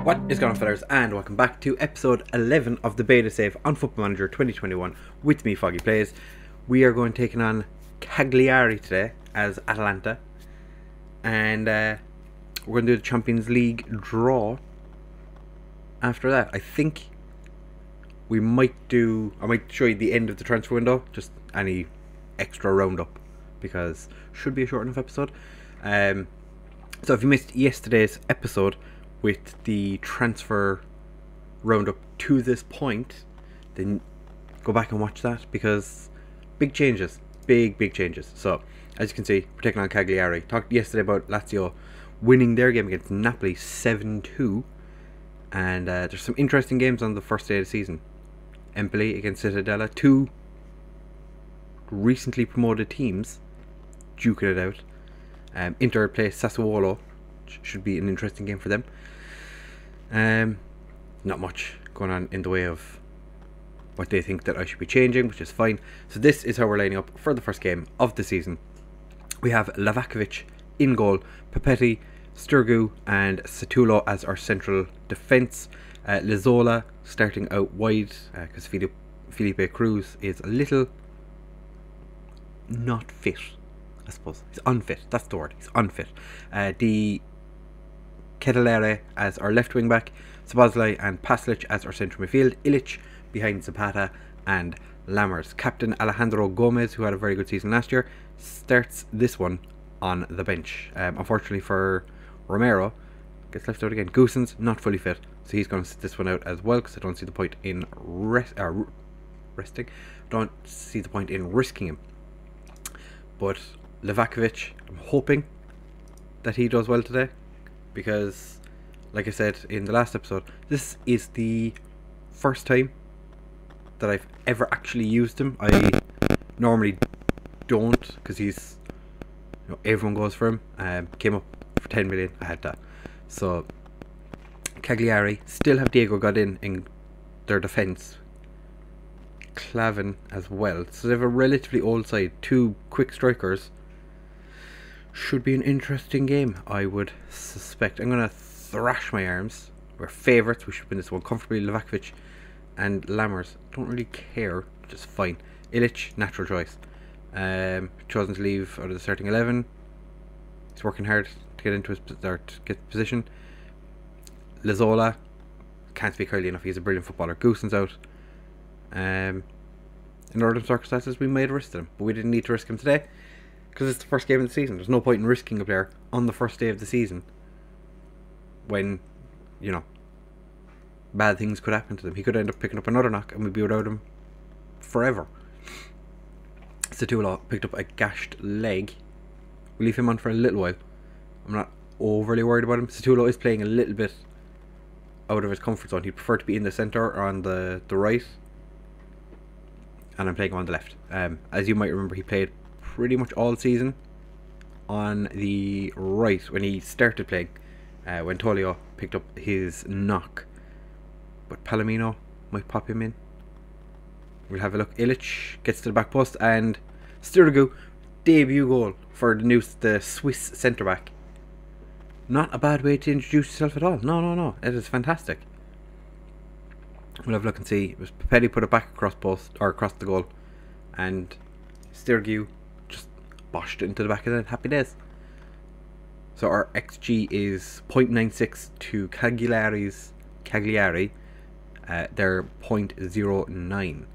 What is going on, fellas, and welcome back to episode 11 of the beta save on Football Manager 2021 with me, FoggyPlays. We are going taking on Cagliari today as Atalanta, and we're going to do the Champions League draw after that. I think we might do, I might show you the end of the transfer window, just any extra roundup, because should be a short enough episode. So if you missed yesterday's episode with the transfer roundup to this point, then go back and watch that, because big changes, big changes. So as you can see, we're taking on Cagliari. Talked yesterday about Lazio winning their game against Napoli 7-2, and there's some interesting games on the first day of the season. Empoli against Cittadella, two recently promoted teams duking it out. Inter plays Sassuolo, should be an interesting game for them. Not much going on in the way of what they think that I should be changing, which is fine. So this is how we're lining up for the first game of the season. We have Lavakovic in goal, Papetti, Sturgu and Satulo as our central defence. Lizola starting out wide because Felipe Cruz is a little not fit, I suppose. He's unfit, that's the word, he's unfit. The Ketelere as our left wing back, Szoboszlai and Paslic as our central midfield, Ilic behind Zapata and Lammers. Captain Alejandro Gomez, who had a very good season last year, starts this one on the bench. Unfortunately for Romero, gets left out again. Goossens not fully fit, so he's going to sit this one out as well, because I don't see the point in resting. Don't see the point in risking him. But Lavakovic, I'm hoping that he does well today, because like I said in the last episode, this is the first time that I've ever actually used him. I normally don't, because he's, you know, everyone goes for him. Came up for 10 million, I had that. So Cagliari still have Diego Godin in their defence, Clavin as well, so they have a relatively old side, two quick strikers. Should be an interesting game, I would suspect. I'm going to thrash my arms. We're favourites, we should win this one comfortably. Lavakovic and Lammers, don't really care, which is fine. Ilic, natural choice. Chosen to leave out of the starting 11. He's working hard to get into his position. Lizola, can't speak highly enough, he's a brilliant footballer. Goossens out. In ordinary circumstances we might have risked him, but we didn't need to risk him today, because it's the first game of the season. There's no point in risking a player on the first day of the season when, you know, bad things could happen to them. He could end up picking up another knock and we'd be without him forever. Satulo picked up a gashed leg. We'll leave him on for a little while. I'm not overly worried about him. Satulo is playing a little bit out of his comfort zone. He'd prefer to be in the centre or on the right, and I'm playing him on the left. As you might remember, he played pretty much all season on the right when he started playing, when Tolio picked up his knock. But Palomino might pop him in. We'll have a look. Ilic gets to the back post, and Sturgu, debut goal for the Swiss centre back. Not a bad way to introduce yourself at all. No, it is fantastic. We'll have a look and see. It was Papetti put it back across post, or across the goal, and Sturgu just boshed it into the back of the net. Happy days. So our XG is 0.96 to Cagliari. They're 0.09.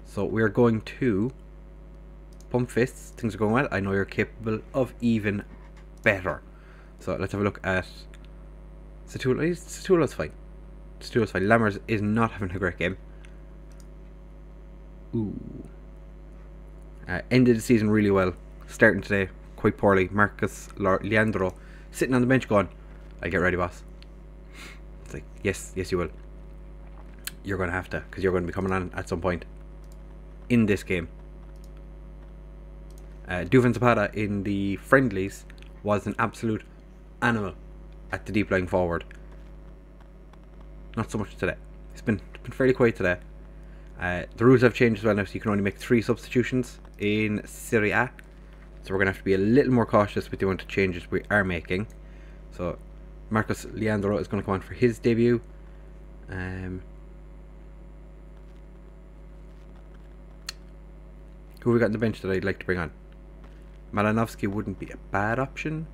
So we're going to pump fists. Things are going well. I know you're capable of even better. So let's have a look at Satulo. Satulo's fine. Satulo's fine. Lammers is not having a great game. Ooh. Ended the season really well. Starting today quite poorly. Marcus Leandro sitting on the bench going, "I get ready, boss." It's like, yes, you will. You're going to have to, because you're going to be coming on at some point in this game. Duvan Zapata in the friendlies was an absolute animal at the deep lying forward. Not so much today. It's been fairly quiet today. The rules have changed as well now, so you can only make 3 substitutions in Serie A. So we're going to have to be a little more cautious with the amount of changes we are making. So Marcus Leandro is going to come on for his debut. Who have we got on the bench that I'd like to bring on? Malinovsky wouldn't be a bad option,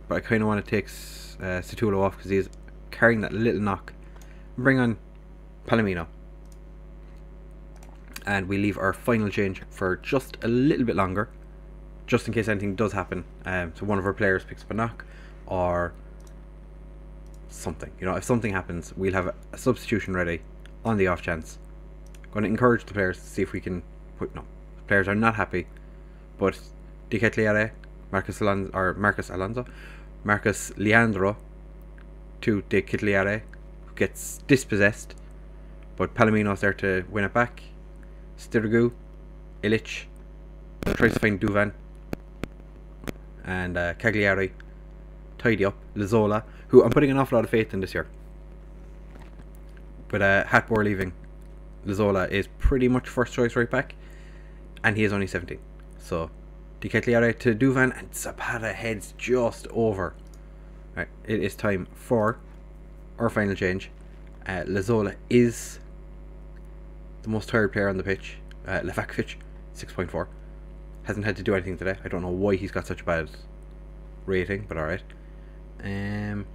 but I kind of want to take Situlo off because he's carrying that little knock. Bring on Palomino, and we leave our final change for just a little bit longer, just in case anything does happen. So one of our players picks up a knock or something. You know, if something happens, we'll have a substitution ready on the off chance. I'm going to encourage the players to see if we can put. No, the players are not happy, but De Ketelaere, Marcus Leandro to De Ketelaere, who gets dispossessed, but Palomino's there to win it back. Stirgu, Ilic tries to find Duvan, and Cagliari tidy up. Lazola, who I'm putting an awful lot of faith in this year. But Hatbour leaving, Lazola is pretty much first choice right back, and he is only 17. So De Ketelaere to Duvan, and Zapata heads just over. Right, it is time for our final change. Lazola is the most tired player on the pitch. Levakovic, 6.4. Hasn't had to do anything today. I don't know why he's got such a bad rating, but alright. And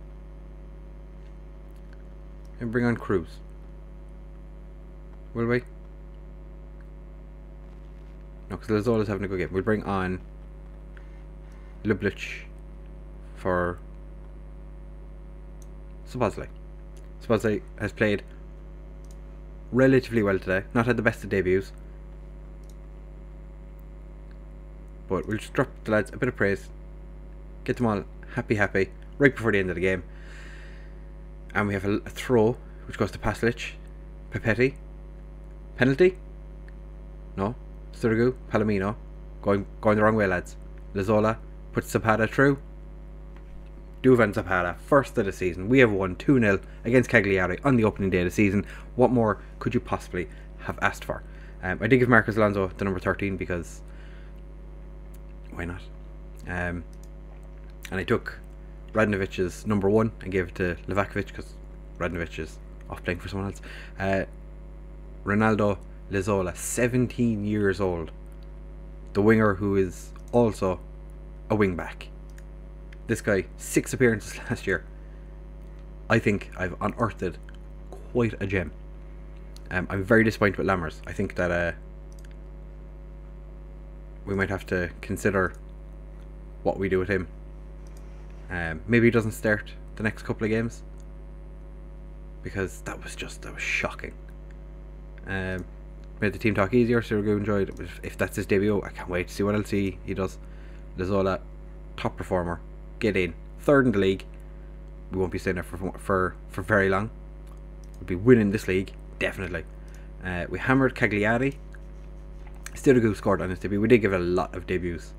bring on Cruz. Will we? No, because Lazola's having a good game. We'll bring on Lublic for Sabazley. Sabazley has played relatively well today. Not had the best of debuts, but we'll just drop the lads a bit of praise, get them all happy right before the end of the game. And we have a throw which goes to Paslic. Papetti. Penalty? No. Sturgu, Palomino. Going the wrong way, lads. Lazola puts Zapata through. Duvan Zapata, first of the season. We have won 2-0 against Cagliari on the opening day of the season. What more could you possibly have asked for? I did give Marcus Alonso the number 13 because why not? And I took Radnovic's number 1 and gave it to Levakovic because Radnovic is off playing for someone else. Ronaldo Lazola, 17 years old. The winger who is also a wing back. This guy, 6 appearances last year. I think I've unearthed quite a gem. I'm very disappointed with Lammers. I think that we might have to consider what we do with him. Maybe he doesn't start the next couple of games, because that was shocking. Made the team talk easier, so we're enjoyed it. If that's his debut, I can't wait to see what else he does. Lazola, top performer, get in, 3rd in the league. We won't be staying there for very long. We'll be winning this league, definitely. We hammered Cagliari. Still a good scored on his debut. We did give it a lot of debuts,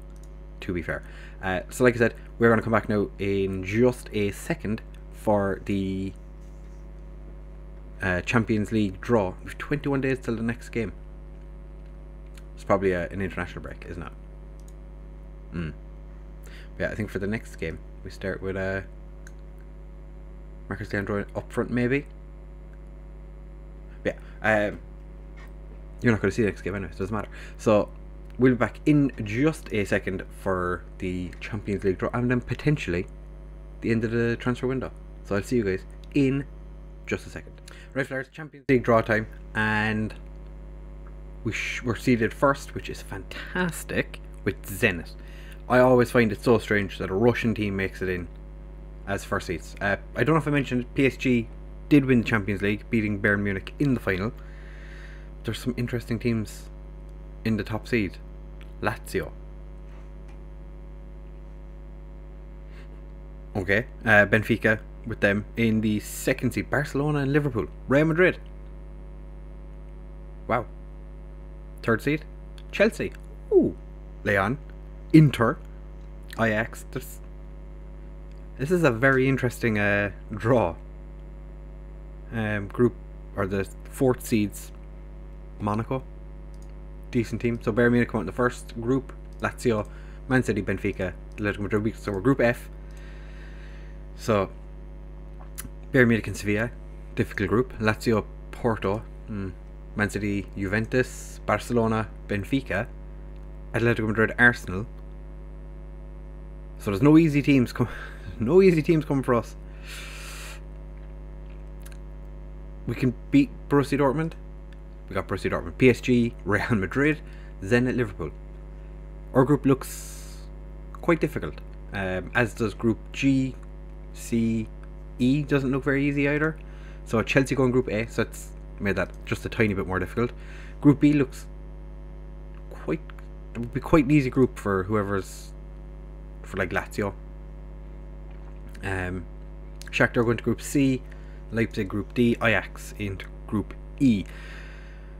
to be fair. So like I said, we're going to come back now in just a second for the Champions League draw. We've 21 days till the next game. It's probably an international break, isn't it? Yeah, I think for the next game we start with Marcus Leandro up front, maybe. Yeah, you're not going to see the next game anyway, so it doesn't matter. So we'll be back in just a second for the Champions League draw, and then potentially the end of the transfer window. So I'll see you guys in just a second. Right, players, Champions League draw time, and we're seeded first, which is fantastic, with Zenit. I always find it so strange that a Russian team makes it in as first seeds. I don't know if I mentioned PSG did win the Champions League, beating Bayern Munich in the final. There's some interesting teams in the top seed. Lazio. Okay, Benfica with them in the 2nd seed. Barcelona and Liverpool. Real Madrid. Wow. 3rd seed. Chelsea. Ooh. Leon. Inter. Ajax. This is a very interesting draw. Group, or the 4th seeds. Monaco. Decent team. So Bayern Munich come out in the first group. Lazio, Man City, Benfica, Atletico Madrid. So we're Group F. So Bayern Munich and Sevilla, difficult group. Lazio, Porto, Man City, Juventus, Barcelona, Benfica, Atletico Madrid, Arsenal. So there's no easy teams coming for us. We can beat Borussia Dortmund. We got Borussia Dortmund, PSG, Real Madrid, Zenit, Liverpool. Our group looks quite difficult, as does Group G, C, E doesn't look very easy either. So Chelsea go in Group A, so it's made that just a tiny bit more difficult. Group B looks it would be quite an easy group for whoever's, for like Lazio. Shakhtar going to Group C, Leipzig Group D, Ajax into Group E.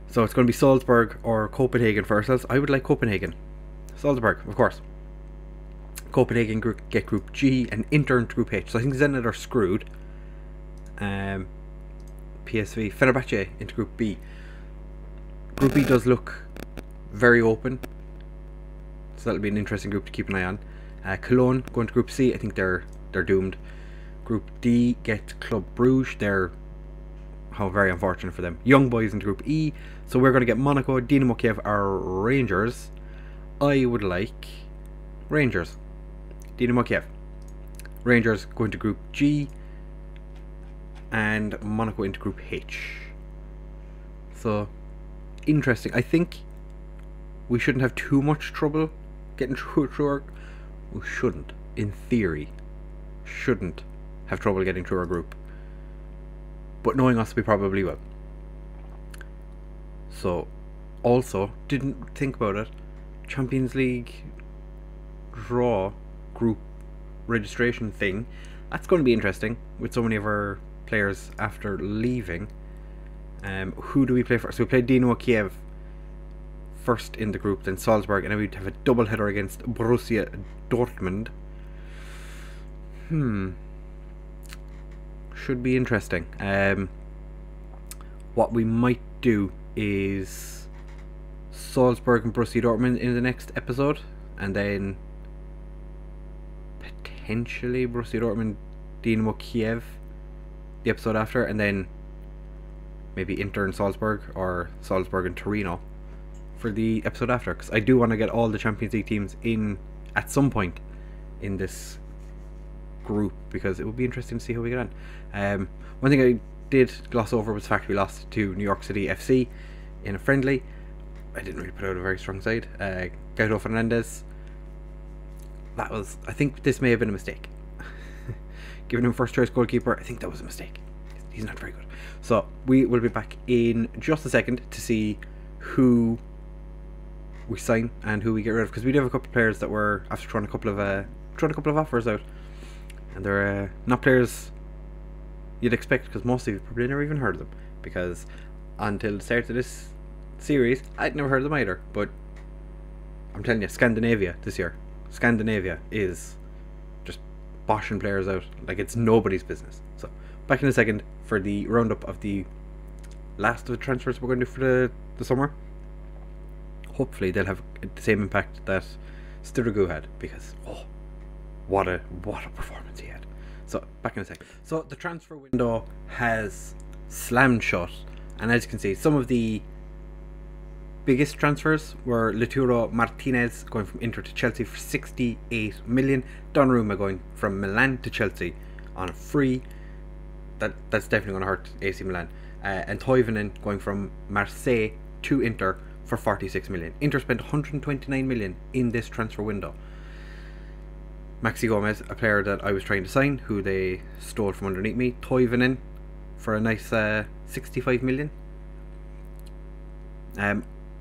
So it's going to be Salzburg or Copenhagen for ourselves. I would like Copenhagen. Salzburg, of course. Copenhagen get Group G and Inter into Group H. So I think Zenit are screwed. PSV, Fenerbahce into Group B. Group B does look very open, so that'll be an interesting group to keep an eye on. Cologne going to Group C. I think they're doomed. Group D get Club Brugge. How very unfortunate for them. Young Boys into Group E. So we're going to get Monaco, Dinamo Kiev, or Rangers. I would like Rangers. Dinamo Kiev. Rangers going to Group G. And Monaco into Group H. So, interesting. I think we shouldn't have too much trouble getting through we shouldn't, in theory, shouldn't have trouble getting through our group. But knowing us, we probably will. So, also, didn't think about it, Champions League draw group registration thing, that's going to be interesting with so many of our players after leaving. Who do we play first? So we played Dinamo Kiev first in the group, then Salzburg, and then we'd have a double header against Borussia Dortmund. Should be interesting. What we might do is Salzburg and Borussia Dortmund in the next episode, and then potentially Borussia Dortmund, Dinamo Kiev the episode after, and then maybe Inter and Salzburg, or Salzburg and Torino for the episode after, because I do want to get all the Champions League teams in at some point in this group, because it would be interesting to see how we get on. One thing I did gloss over was the fact we lost to New York City FC in a friendly. I didn't really put out a very strong side. Gaito Fernandez, I think this may have been a mistake. Giving him first choice goalkeeper, I think that was a mistake. He's not very good. So we will be back in just a second to see who we sign and who we get rid of, because we do have a couple of players that were, after throwing a couple of offers out, and they're not players you'd expect, because most of you probably never even heard of them, because until the start of this series I'd never heard of them either. But I'm telling you, Scandinavia this year, Scandinavia is just boshing players out like it's nobody's business. So back in a second for the roundup of the last of the transfers we're going to do for the summer. Hopefully they'll have the same impact that Sturgu had, because what a performance he had. So back in a second. So the transfer window has slammed shut, and as you can see, some of the biggest transfers were Lautaro Martinez going from Inter to Chelsea for 68 million. Donnarumma going from Milan to Chelsea on a free. That's definitely going to hurt AC Milan. And Toivonen going from Marseille to Inter for 46 million. Inter spent 129 million in this transfer window. Maxi Gomez, a player that I was trying to sign, who they stole from underneath me. Toivonen for a nice 65 million.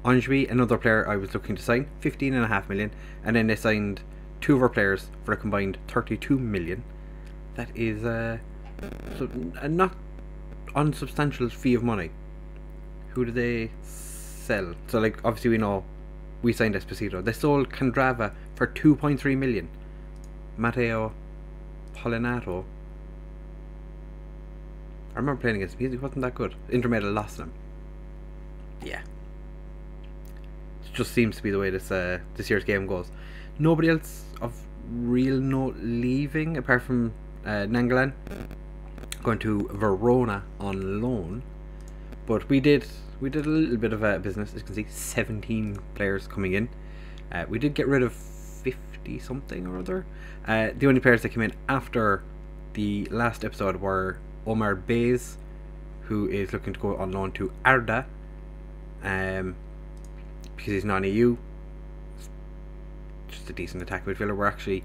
Anjbi, another player I was looking to sign, 15.5 million. And then they signed two of our players for a combined 32 million. That is a not unsubstantial fee of money. Who did they sell? So, like, obviously we know we signed Esposito. They sold Candrava for 2.3 million. Matteo Polinato, I remember playing against him. He wasn't that good. Inter made a loss on him. Yeah. It's just seems to be the way this year's game goes. Nobody else of real note leaving apart from Nangalan going to Verona on loan. But we did a little bit of business. As you can see, 17 players coming in. We did get rid of 50 something or other. The only players that came in after the last episode were Omar Bays, who is looking to go on loan to Arda, because he's non-EU. Just a decent attack midfielder. We're actually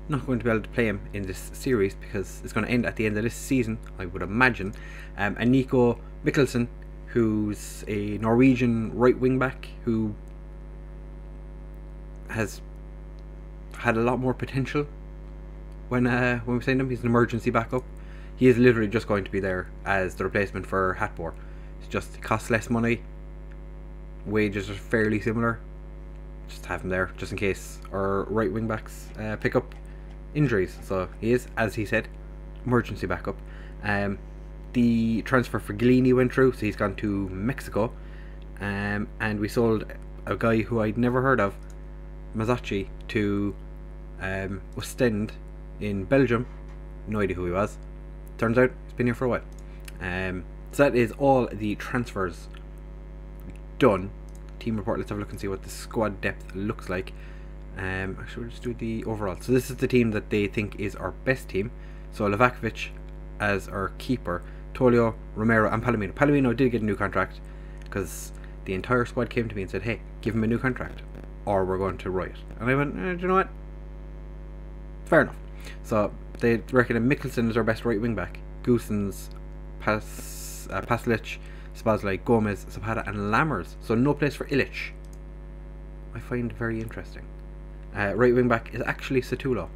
not going to be able to play him in this series because it's going to end at the end of this season, I would imagine. And Nico Mikkelsen, who's a Norwegian right wing back who has had a lot more potential when we signed him. He's an emergency backup. He is literally just going to be there as the replacement for Hatbour. It costs less money. Wages are fairly similar. Just have him there just in case our right wing backs pick up injuries. So he is, as he said, emergency backup. The transfer for Gallini went through, so he's gone to Mexico. And we sold a guy who I'd never heard of, Mazacci, to Ostend in Belgium. No idea who he was. Turns out he's been here for a while. So that is all the transfers done. Team report, let's have a look and see what the squad depth looks like. Actually, we'll just do the overall. So this is the team that they think is our best team. So Livakovic as our keeper, Tolio, Romero and Palomino. Palomino did get a new contract because the entire squad came to me and said, hey, give him a new contract or we're going to riot. And I went, do you know what? Fair enough. So they reckon that Mikkelsen is our best right wing back. Goossens, Paslic, Spazlai, Gomez, Zapata and Lammers. So no place for Illich. I find very interesting. Right wing back is actually Satulo,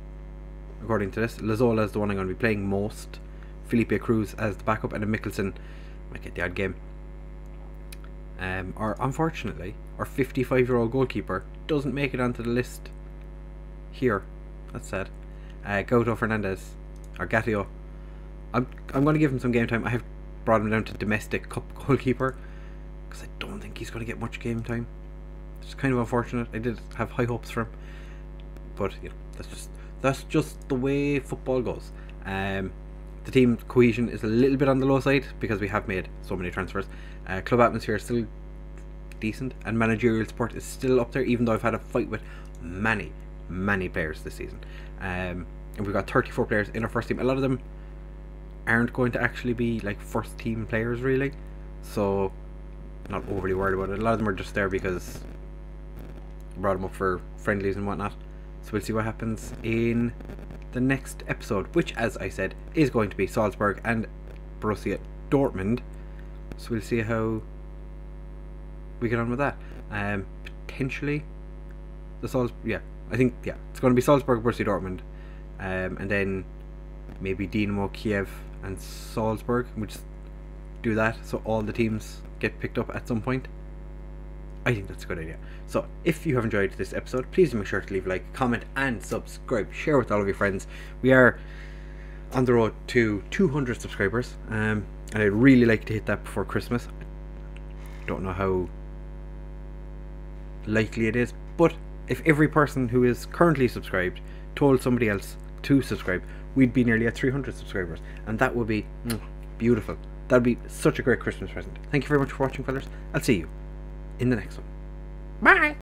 according to this. Lazola is the one I'm going to be playing most. Felipe Cruz as the backup, and then Mikkelsen might get the odd game. Unfortunately, our 55-year-old goalkeeper doesn't make it onto the list here. That's sad. Gauto Fernandez, or Gatio. I'm going to give him some game time. I have brought him down to domestic cup goalkeeper because I don't think he's going to get much game time. It's kind of unfortunate. I did have high hopes for him, but you know, that's just the way football goes. The team cohesion is a little bit on the low side because we have made so many transfers. Club atmosphere is still decent, and managerial support is still up there, even though I've had a fight with many players this season. And we've got 34 players in our first team. A lot of them aren't going to actually be like first team players really, so not overly worried about it. A lot of them are just there because I brought them up for friendlies and whatnot. So we'll see what happens in the next episode, which, as I said, is going to be Salzburg and Borussia Dortmund. So we'll see how we get on with that. Potentially it's going to be Salzburg, Borussia Dortmund, and then maybe Dinamo Kiev and Salzburg. We'll just do that so all the teams get picked up at some point. I think that's a good idea. So if you have enjoyed this episode, please make sure to leave a like, comment and subscribe. Share with all of your friends. We are on the road to 200 subscribers, and I'd really like to hit that before Christmas. Don't know how likely it is, but if every person who is currently subscribed told somebody else to subscribe, we'd be nearly at 300 subscribers, and that would be beautiful. That would be such a great Christmas present. Thank you very much for watching, fellas. I'll see you in the next one. Bye!